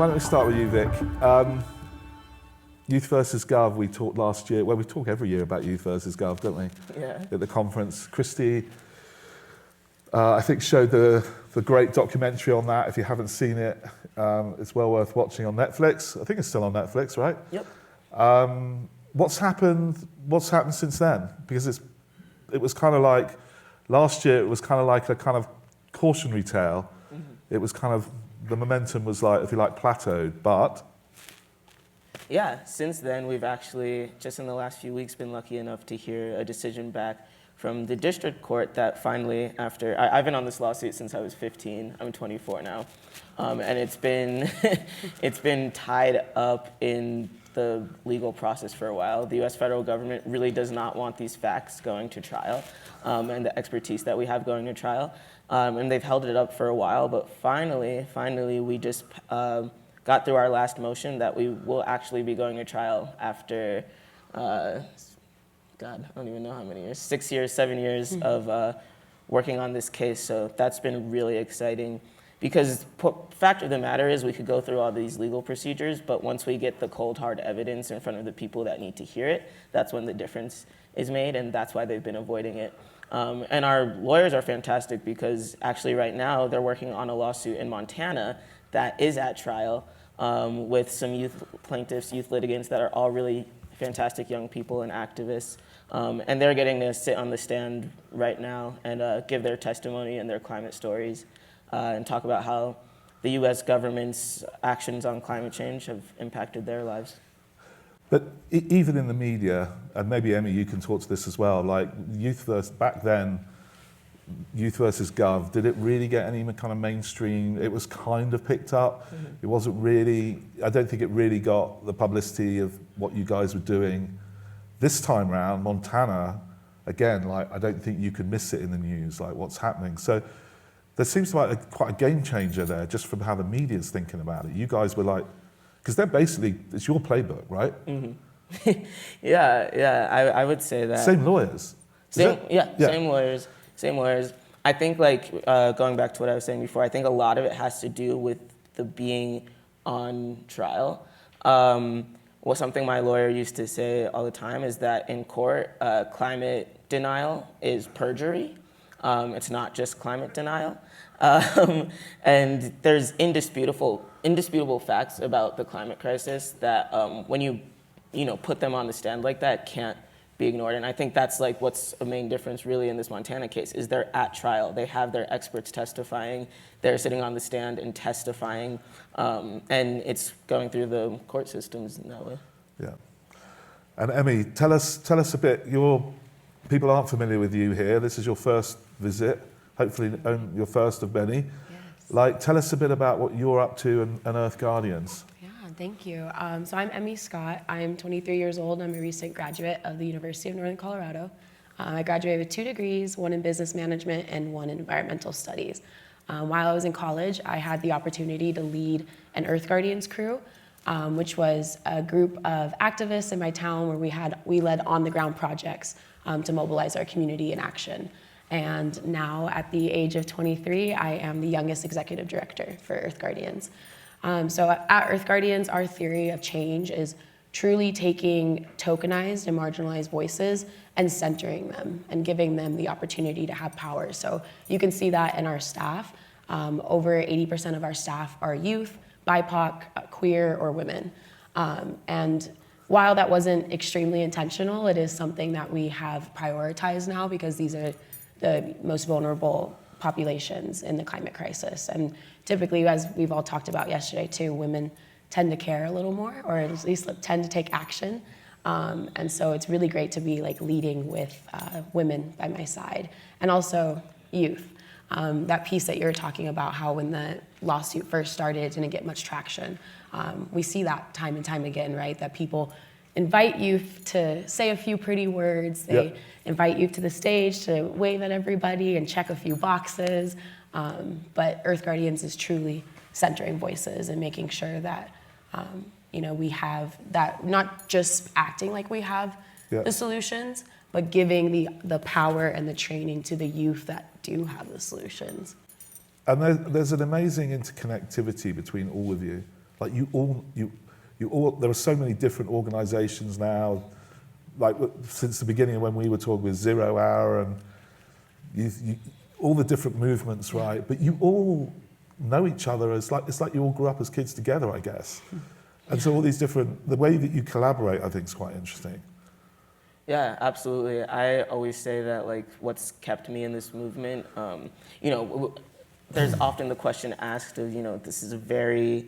Why don't we start with you, Vic? Youth versus Gov, we talked last year. Well, we talk every year about Youth versus Gov, don't we? Yeah. At the conference. Christy, I think, showed the great documentary on that. If you haven't seen it, it's well worth watching on Netflix. I think it's still on Netflix, right? Yep. What's happened since then? Because it was kind of like, last year it was kind of like a kind of cautionary tale. Mm-hmm. It was kind of, the momentum was like, if you like, plateaued, but... Yeah, since then we've actually, just in the last few weeks, been lucky enough to hear a decision back from the district court that finally, after, I've been on this lawsuit since I was 15, I'm 24 now, and it's been, it's been tied up in the legal process for a while. The US federal government really does not want these facts going to trial, and the expertise that we have going to trial, and they've held it up for a while, but finally we just got through our last motion that we will actually be going to trial after, God, I don't even know how many years, 6 years, 7 years of working on this case. So that's been really exciting because fact of the matter is we could go through all these legal procedures, but once we get the cold, hard evidence in front of the people that need to hear it, that's when the difference is made, and that's why they've been avoiding it. And our lawyers are fantastic because actually right now they're working on a lawsuit in Montana that is at trial with some youth plaintiffs, youth litigants that are all really fantastic young people and activists. And they're getting to sit on the stand right now and give their testimony and their climate stories and talk about how the US government's actions on climate change have impacted their lives. But even in the media, and maybe Emmy, you can talk to this as well, like back then, Youth versus Gov, did it really get any kind of mainstream? It was kind of picked up. Mm-hmm. It wasn't really, I don't think it really got the publicity of what you guys were doing. This time round, Montana, again, like I don't think you could miss it in the news, like what's happening. So there seems to be quite a game changer there, just from how the media's thinking about it. You guys were like, because they're basically, it's your playbook, right? Mm-hmm. yeah, I would say that. Same lawyers. Same lawyers. I think going back to what I was saying before, I think a lot of it has to do with the being on trial. Something my lawyer used to say all the time is that in court, climate denial is perjury. It's not just climate denial. And there's indisputable facts about the climate crisis that when you put them on the stand like that, can't be ignored. And I think that's like what's a main difference really in this Montana case is they're at trial. They have their experts testifying. They're sitting on the stand and testifying. And it's going through the court systems in that way. Yeah. And Emmy, tell us a bit. People aren't familiar with you here. This is your first visit, hopefully your first of many. Yes. Tell us a bit about what you're up to and Earth Guardians. Thank you. So I'm Emmy Scott. I'm 23 years old. I'm a recent graduate of the University of Northern Colorado. I graduated with 2 degrees, one in business management and one in environmental studies. While I was in college, I had the opportunity to lead an Earth Guardians crew, which was a group of activists in my town where we led on-the-ground projects to mobilize our community in action. And now, at the age of 23, I am the youngest executive director for Earth Guardians. So at Earth Guardians, our theory of change is truly taking tokenized and marginalized voices and centering them and giving them the opportunity to have power. So you can see that in our staff. Over 80% of our staff are youth, BIPOC, queer, or women. And while that wasn't extremely intentional, it is something that we have prioritized now because these are the most vulnerable populations in the climate crisis. And typically, as we've all talked about yesterday too, women tend to care a little more, or at least tend to take action. And so it's really great to be leading with women by my side, and also youth. That piece that you're talking about, how when the lawsuit first started, it didn't get much traction. We see that time and time again, right? That people invite youth to say a few pretty words. They invite youth to the stage to wave at everybody and check a few boxes. But Earth Guardians is truly centering voices and making sure that we have that, not just acting like we have the solutions, but giving the power and the training to the youth that do have the solutions. And there's an amazing interconnectivity between all of you. like you all, there are so many different organizations now, like since the beginning of when we were talking with 0 Hour and all the different movements, right? But you all know each other it's like you all grew up as kids together, I guess. And so all these different, the way that you collaborate, I think is quite interesting. Yeah, absolutely. I always say that like what's kept me in this movement, you know, there's often the question asked of, you know, this is a very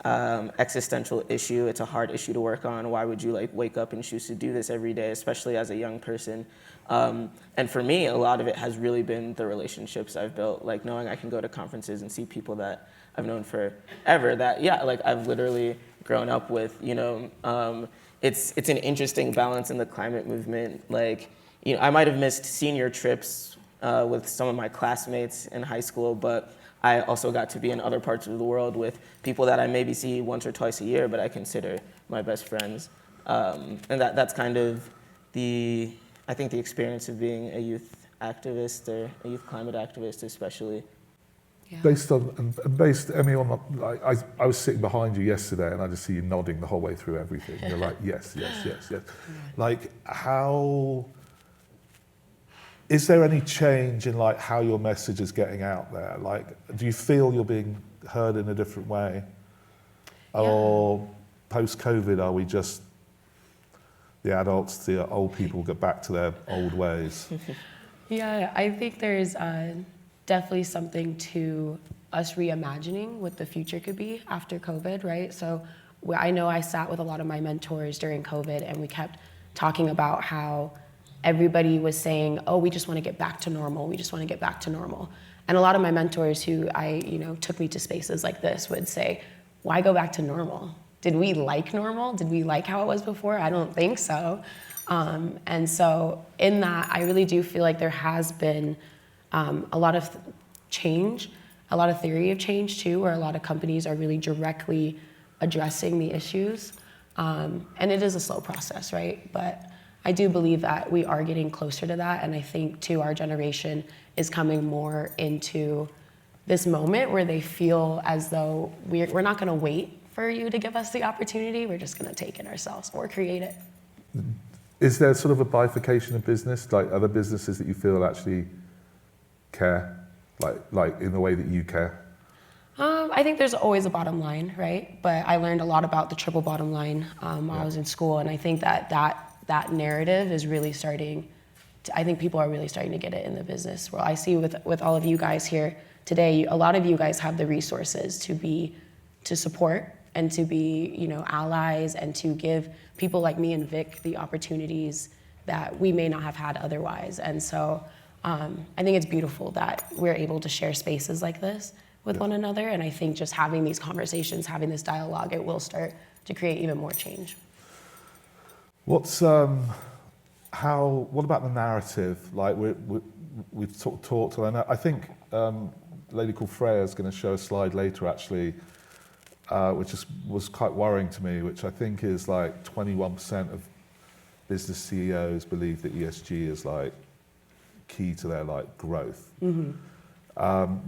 existential issue. It's a hard issue to work on. Why would you like wake up and choose to do this every day, especially as a young person? And for me, a lot of it has really been the relationships I've built, like knowing I can go to conferences and see people that I've known forever that, yeah, like I've literally grown up with, you know. It's an interesting balance in the climate movement. Like, you know, I might have missed senior trips with some of my classmates in high school, but I also got to be in other parts of the world with people that I maybe see once or twice a year, but I consider my best friends. And that's kind of I think the experience of being a youth activist or a youth climate activist especially. Yeah. Based, Emmy, on I was sitting behind you yesterday and I just see you nodding the whole way through everything. You're like, yes. Yeah. Like, is there any change in like how your message is getting out there? Like, do you feel you're being heard in a different way? Yeah. Or post-COVID, are we just the adults, the old people get back to their old ways? Yeah, I think there's definitely something to us reimagining what the future could be after COVID, right? So I know I sat with a lot of my mentors during COVID and we kept talking about how everybody was saying, oh, we just want to get back to normal. We just want to get back to normal. And a lot of my mentors who took me to spaces like this would say, why go back to normal? Did we like normal? Did we like how it was before? I don't think so. And so in that, I really do feel like there has been a lot of change, a lot of theory of change too, where a lot of companies are really directly addressing the issues. And it is a slow process, right? But I do believe that we are getting closer to that. And I think too, our generation is coming more into this moment where they feel as though we're not gonna wait for you to give us the opportunity, we're just gonna take it ourselves or create it. Is there sort of a bifurcation of business, like other businesses that you feel actually care, like in the way that you care? I think there's always a bottom line, right? But I learned a lot about the triple bottom line while I was in school, and I think that narrative is really starting I think people are really starting to get it in the business world. I see with all of you guys here today, a lot of you guys have the resources to support and to be, allies and to give people like me and Vic the opportunities that we may not have had otherwise. And so I think it's beautiful that we're able to share spaces like this with one another. And I think just having these conversations, having this dialogue, it will start to create even more change. What about the narrative? Like we've talked, and I think a lady called Freya is going to show a slide later actually, which was quite worrying to me, which I think is like 21% of business CEOs believe that ESG is like key to their like growth. Mm-hmm.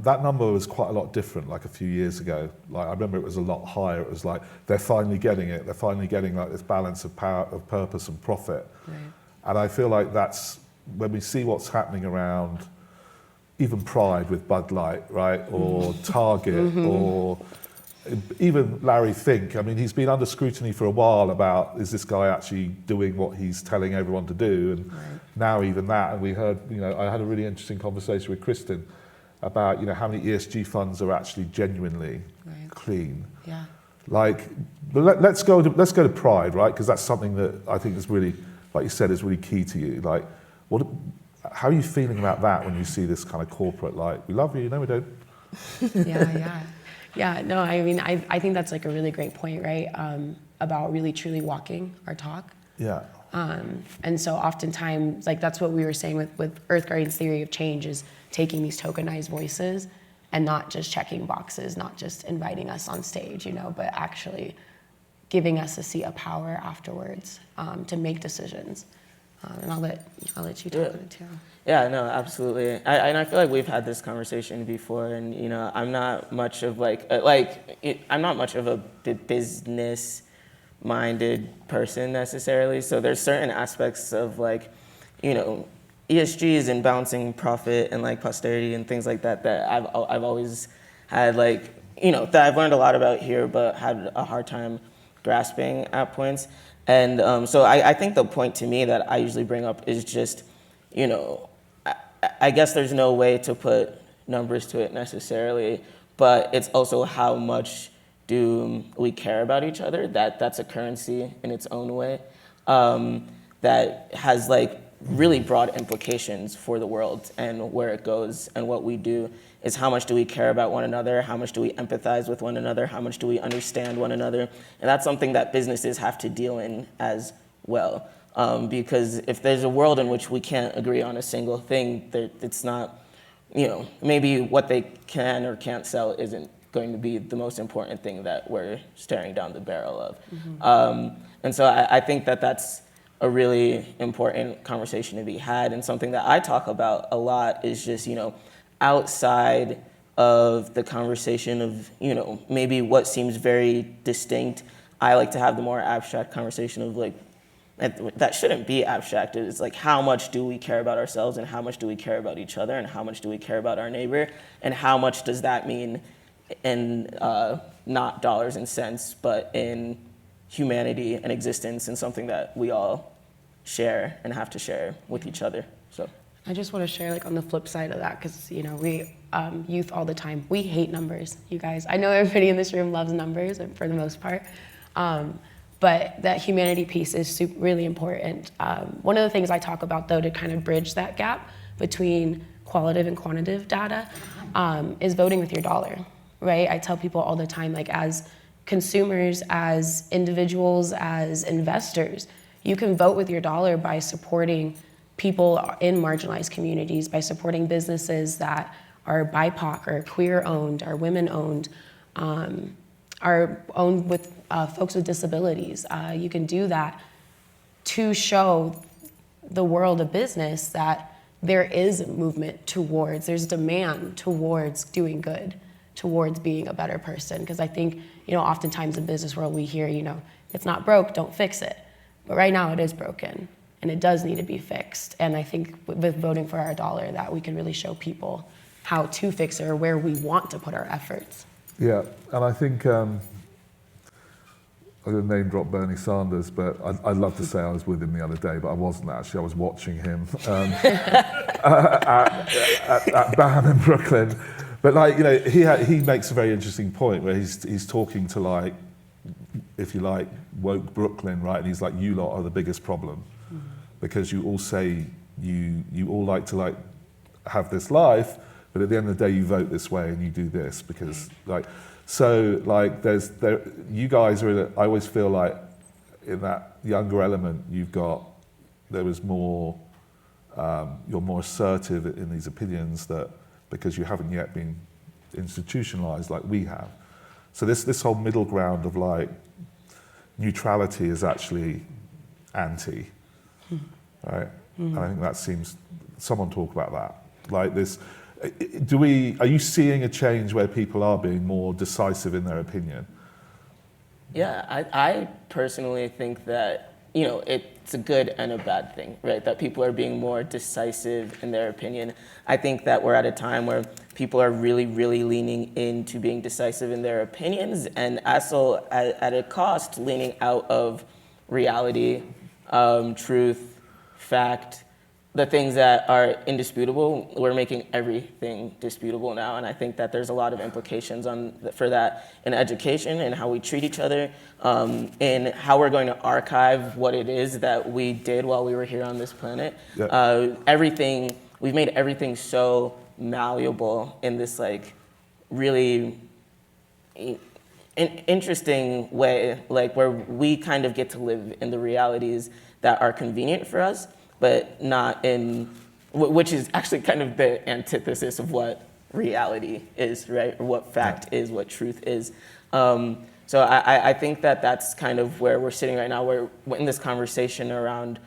That number was quite a lot different like a few years ago. Like I remember it was a lot higher. It was like they're finally getting it. They're finally getting like this balance of power, of purpose and profit. Right. And I feel like that's when we see what's happening around even Pride with Bud Light, right? Or Target, or even Larry Fink. I mean, he's been under scrutiny for a while about, is this guy actually doing what he's telling everyone to do? And now even that, and we heard, I had a really interesting conversation with Kristen about, how many ESG funds are actually genuinely clean. Yeah. Like, but let's go to Pride, right? Because that's something that I think is really, like you said, is really key to you. Like, how are you feeling about that when you see this kind of corporate, like, we love you, no we don't? Yeah, no, I mean, I think that's like a really great point, right? About really truly walking our talk. Yeah. And so oftentimes, like that's what we were saying with Earth Guardian's theory of change is taking these tokenized voices and not just checking boxes, not just inviting us on stage, but actually giving us a seat of power afterwards to make decisions. And I'll let you talk Yeah. on it too. Yeah, no, absolutely. And I feel like we've had this conversation before, and I'm not much of I'm not much of a business-minded person necessarily. So there's certain aspects of ESGs and balancing profit and posterity and things like that that I've always had that I've learned a lot about here, but had a hard time grasping at points. And so I think the point to me that I usually bring up is just, I guess there's no way to put numbers to it necessarily, but it's also how much do we care about each other. That's a currency in its own way that has really broad implications for the world and where it goes and what we do. Is how much do we care about one another? How much do we empathize with one another? How much do we understand one another? And that's something that businesses have to deal in as well. Because if there's a world in which we can't agree on a single thing, it's not, maybe what they can or can't sell isn't going to be the most important thing that we're staring down the barrel of. Mm-hmm. And so I think that that's a really important conversation to be had, and something that I talk about a lot is just, outside of the conversation of, maybe what seems very distinct. I like to have the more abstract conversation of that shouldn't be abstract. It's how much do we care about ourselves, and how much do we care about each other, and how much do we care about our neighbor, and how much does that mean in not dollars and cents, but in humanity and existence, and something that we all share and have to share with each other. So I just want to share on the flip side of that, because we youth all the time, we hate numbers, you guys. I know everybody in this room loves numbers for the most part, but that humanity piece is really important. One of the things I talk about, though, to kind of bridge that gap between qualitative and quantitative data is voting with your dollar, right? I tell people all the time, as consumers, as individuals, as investors, you can vote with your dollar by supporting people in marginalized communities, by supporting businesses that are BIPOC or queer-owned, are women-owned, are owned with folks with disabilities. You can do that to show the world of business that there is a movement towards, there's demand towards doing good, towards being a better person. Because I think, oftentimes in business world we hear, it's not broke, don't fix it. But right now it is broken, and it does need to be fixed. And I think with voting for our dollar, that we can really show people how to fix it or where we want to put our efforts. Yeah, and I think I'm going to name drop Bernie Sanders, but I'd love to say I was with him the other day, but I wasn't actually. I was watching him at BAM in Brooklyn. But he makes a very interesting point where he's talking to if you woke Brooklyn, right? And he's like, you lot are the biggest problem, because you all say you all like to have this life, but at the end of the day you vote this way and you do this because you guys are I always feel in that younger element you're more assertive in these opinions that because you haven't yet been institutionalized like we have. So this whole middle ground of neutrality is actually anti, right? And I think that seems, someone talk about that. Are you seeing a change where people are being more decisive in their opinion? Yeah, I personally think that, it's a good and a bad thing, right? That people are being more decisive in their opinion. I think that we're at a time where people are really, really leaning into being decisive in their opinions, and also at a cost, leaning out of reality, truth, fact, the things that are indisputable. We're making everything disputable now, and I think that there's a lot of implications for that in education and how we treat each other, in how we're going to archive what it is that we did while we were here on this planet. Yeah. We've made everything so malleable in this really interesting way, where we kind of get to live in the realities that are convenient for us, but not which is actually kind of the antithesis of what reality is, right? Or what fact is, what truth is. So I think that that's kind of where we're sitting right now, where in this conversation around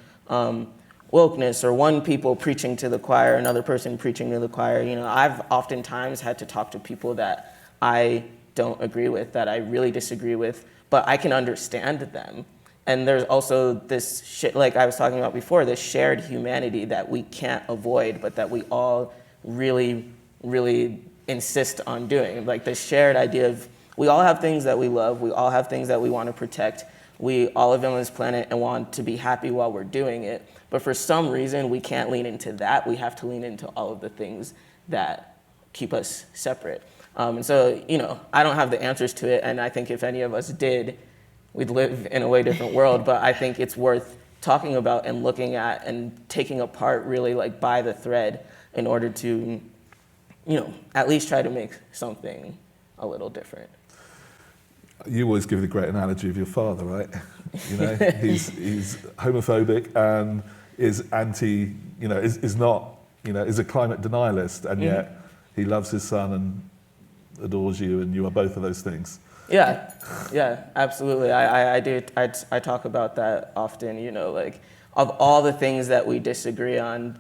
wokeness, or one people preaching to the choir, another person preaching to the choir. You know, I've oftentimes had to talk to people that I don't agree with, that I really disagree with, but I can understand them. And there's also this, like I was talking about before, this shared humanity that we can't avoid, but that we all really, really insist on doing. Like this shared idea of, we all have things that we love, we all have things that we want to protect, we all live on this planet and want to be happy while we're doing it. But for some reason, we can't lean into that. We have to lean into all of the things that keep us separate. And so, you know, I don't have the answers to it, and I think if any of us did, we'd live in a way different world. But I think it's worth talking about and looking at and taking apart really like by the thread in order to, you know, at least try to make something a little different. You always give the great analogy of your father, right? You know, he's homophobic and is anti, you know, is not, you know, is a climate denialist, and yet he loves his son and adores you, and you are both of those things. Yeah, absolutely. I talk about that often, you know, like of all the things that we disagree on,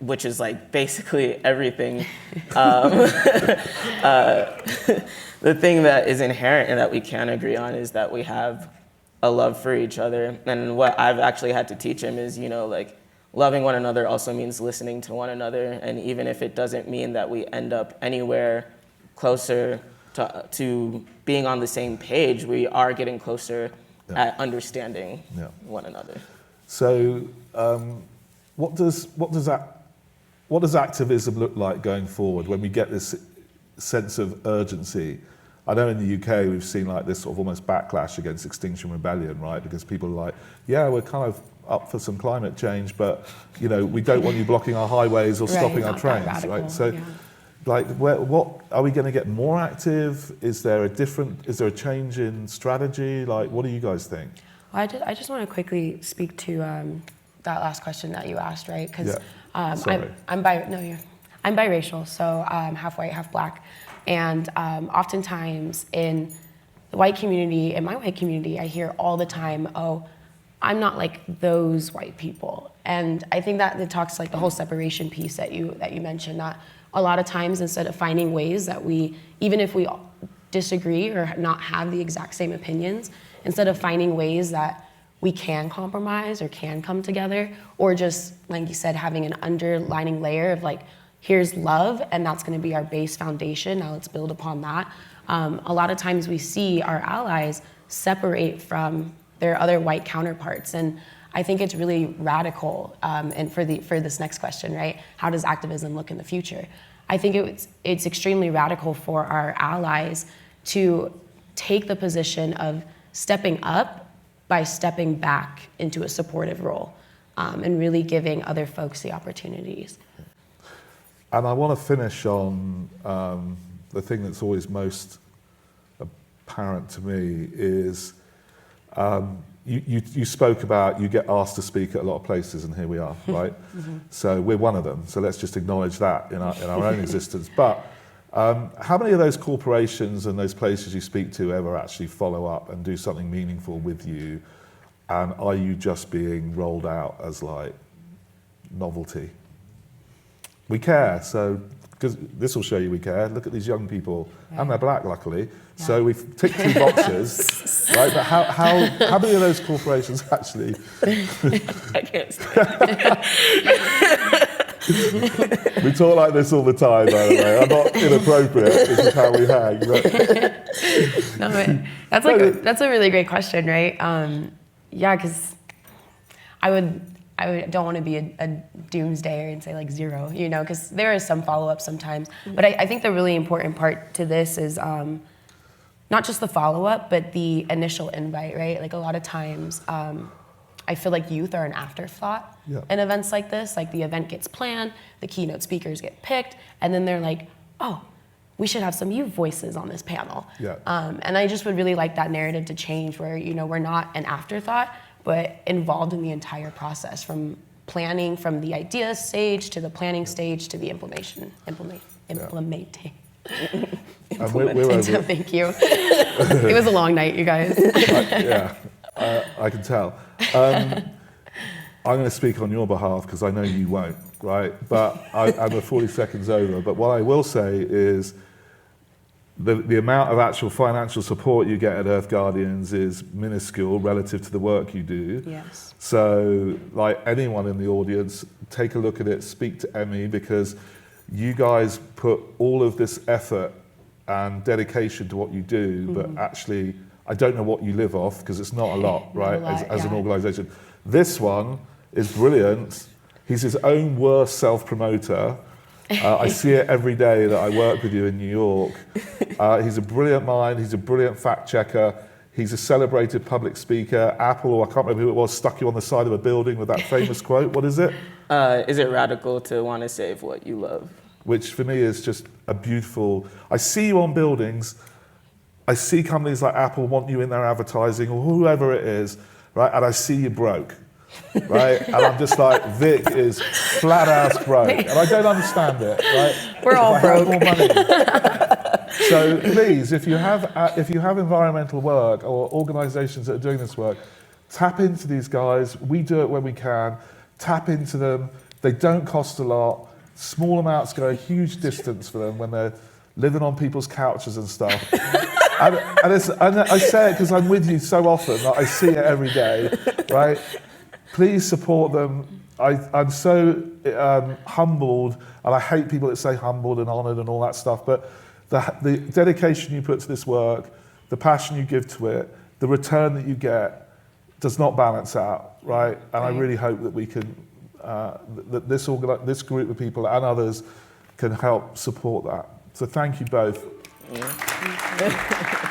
which is like basically everything, the thing that is inherent and that we can agree on is that we have a love for each other. And what I've actually had to teach him is, you know, like loving one another also means listening to one another. And even if it doesn't mean that we end up anywhere closer to being on the same page, we are getting closer at understanding one another. So what does activism look like going forward when we get this sense of urgency? I know in the UK we've seen like this sort of almost backlash against Extinction Rebellion, right? Because people are like, yeah, we're kind of up for some climate change, but you know, we don't want you blocking our highways or stopping our trains, radical, right? So, like, what are we going to get more active? Is there a change in strategy? Like, what do you guys think? Well, I just want to quickly speak to that last question that you asked, right? Because I'm biracial, so half white, half black. And oftentimes in the white community, in my white community, I hear all the time, oh, I'm not like those white people. And I think that it talks like the whole separation piece that you mentioned, that a lot of times instead of finding ways that we, even if we disagree or not have the exact same opinions, instead of finding ways that we can compromise or can come together, or just, like you said, having an underlining layer of like, here's love, and that's going to be our base foundation. Now let's build upon that. A lot of times we see our allies separate from their other white counterparts, and I think it's really radical. And for this next question, right? How does activism look in the future? I think it's extremely radical for our allies to take the position of stepping up by stepping back into a supportive role, and really giving other folks the opportunities. And I want to finish on the thing that's always most apparent to me is you spoke about you get asked to speak at a lot of places, and here we are, right? So we're one of them. So let's just acknowledge that in our own existence. But how many of those corporations and those places you speak to ever actually follow up and do something meaningful with you? And are you just being rolled out as like novelty? We care, so because this will show you we care. Look at these young people, and they're black, luckily. Yeah. So we've ticked 2 boxes, right? But how many of those corporations actually? I can't stand it. We talk like this all the time, by the way. I'm not inappropriate. This is how we hang. But... No, that's a really great question, right? Because I don't want to be a doomsdayer and say like 0, you know, because there is some follow-up sometimes. But I think the really important part to this is not just the follow-up, but the initial invite, right? Like a lot of times, I feel like youth are an afterthought in events like this. Like the event gets planned, the keynote speakers get picked, and then they're like, oh, we should have some youth voices on this panel. Yeah. And I just would really like that narrative to change where, you know, we're not an afterthought, but involved in the entire process, from planning, from the idea stage to the planning stage to the implementing. We're Thank you. It was a long night, you guys. I can tell. I'm going to speak on your behalf because I know you won't, right? But I'm 40 seconds over. But what I will say is the amount of actual financial support you get at Earth Guardians is minuscule relative to the work you do. Yes. So, like anyone in the audience, take a look at it, speak to Emmy, because you guys put all of this effort and dedication to what you do, but actually, I don't know what you live off, because it's not a lot, right, as an organisation. This one is brilliant. He's his own worst self-promoter. I see it every day that I work with you in New York. He's a brilliant mind, he's a brilliant fact checker, he's a celebrated public speaker. Apple, or I can't remember who it was, stuck you on the side of a building with that famous quote. What is it? Is it radical to want to save what you love? Which for me is just a beautiful, I see you on buildings, I see companies like Apple want you in their advertising, or whoever it is, right? And I see you broke. Right, and I'm just like, Vic is flat ass broke, and I don't understand it. Right, we're all broke. More money. So please, if you have environmental work or organisations that are doing this work, tap into these guys. We do it when we can. Tap into them. They don't cost a lot. Small amounts go a huge distance for them when they're living on people's couches and stuff. and I say it because I'm with you so often. Like, I see it every day. Right. Please support them. I'm so humbled, and I hate people that say humbled and honoured and all that stuff, but the dedication you put to this work, the passion you give to it, the return that you get does not balance out, right? And I really hope that we can, that this group of people and others can help support that. So thank you both. Yeah.